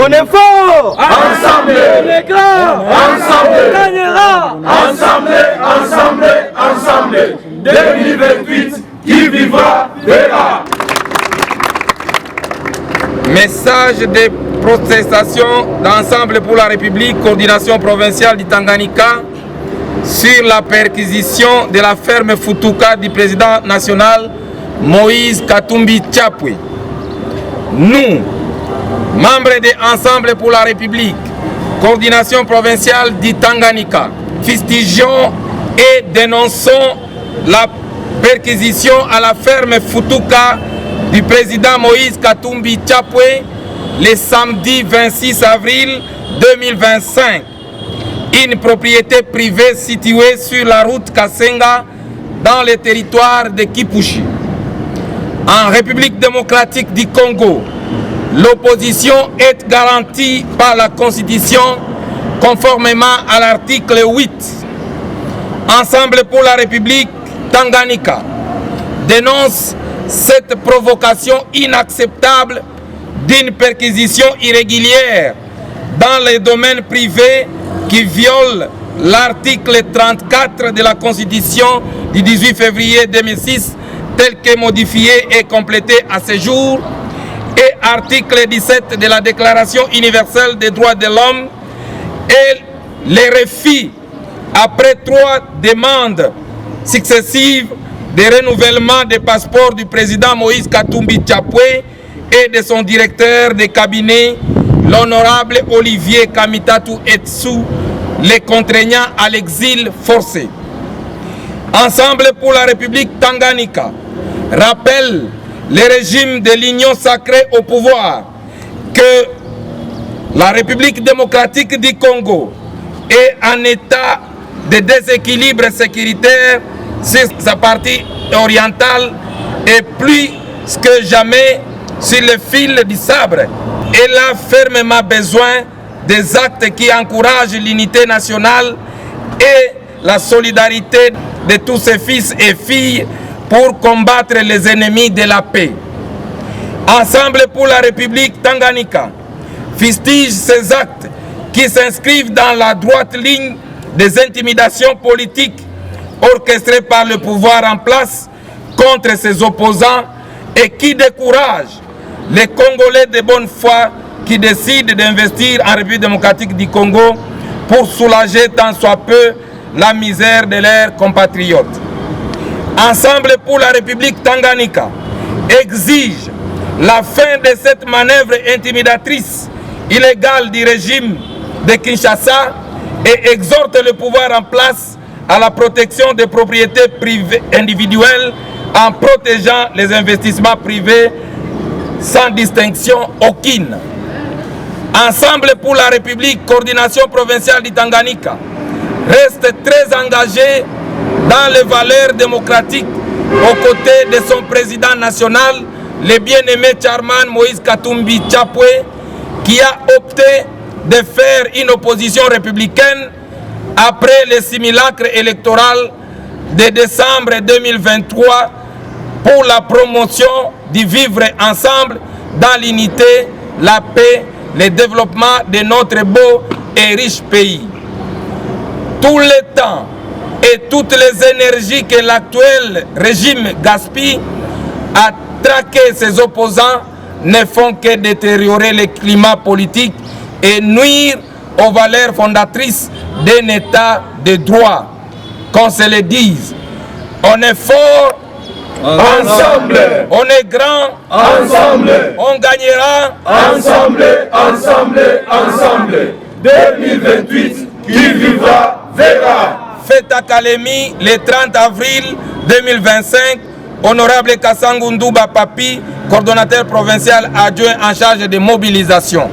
On est fort. Ensemble. On est grand. Ensemble. On gagnera. Ensemble, ensemble, ensemble. 2028, qui vivra, verra. Message de protestation d'Ensemble pour la République, coordination provinciale du Tanganyika, sur la perquisition de la ferme Futuka du président national Moïse Katumbi Chapwe. Nous, membres de Ensemble pour la République, coordination provinciale du Tanganyika, fustigeons et dénonçons la perquisition à la ferme Futuka du président Moïse Katumbi Chapwe le samedi 26 avril 2025. Une propriété privée située sur la route Kasenga dans le territoire de Kipushi. En République démocratique du Congo, l'opposition est garantie par la Constitution conformément à l'article 8. Ensemble pour la République Tanganyika dénonce cette provocation inacceptable d'une perquisition irrégulière dans les domaines privés qui viole l'article 34 de la Constitution du 18 février 2006 tel que modifié et complété à ce jour, et article 17 de la Déclaration universelle des droits de l'homme, et les refus après 3 demandes successives de renouvellement des passeports du président Moïse Katumbi Chapwe et de son directeur de cabinet, l'honorable Olivier Kamitatu Etsu, les contraignant à l'exil forcé. Ensemble pour la République Tanganyika rappelle le régime de l'Union sacrée au pouvoir que la République démocratique du Congo est en état de déséquilibre sécuritaire sur sa partie orientale et plus que jamais sur le fil du sabre. Elle a fermement besoin des actes qui encouragent l'unité nationale et la solidarité de tous ses fils et filles pour combattre les ennemis de la paix. Ensemble pour la République Tanganyika fustige ces actes qui s'inscrivent dans la droite ligne des intimidations politiques orchestrées par le pouvoir en place contre ses opposants et qui découragent les Congolais de bonne foi qui décident d'investir en République démocratique du Congo pour soulager tant soit peu la misère de leurs compatriotes. Ensemble pour la République Tanganyika exige la fin de cette manœuvre intimidatrice illégale du régime de Kinshasa et exhorte le pouvoir en place à la protection des propriétés privées individuelles en protégeant les investissements privés sans distinction aucune. Ensemble pour la République, coordination provinciale du Tanganyika reste très engagé dans les valeurs démocratiques aux côtés de son président national, le bien-aimé Chairman Moïse Katumbi Chapwe, qui a opté de faire une opposition républicaine après le simulacre électoral de décembre 2023 pour la promotion du vivre ensemble dans l'unité, la paix, le développement de notre beau et riche pays. Tout le temps et toutes les énergies que l'actuel régime gaspille à traquer ses opposants ne font que détériorer le climat politique et nuire aux valeurs fondatrices d'un État de droit. Qu'on se le dise, on est fort ensemble, on est grand ensemble, on gagnera ensemble, ensemble, ensemble. 2028, qui vivra, verra. Fête à Kalemi le 30 avril 2025. Honorable Kassangu Ndouba Papi, coordonnateur provincial adjoint en charge de mobilisation.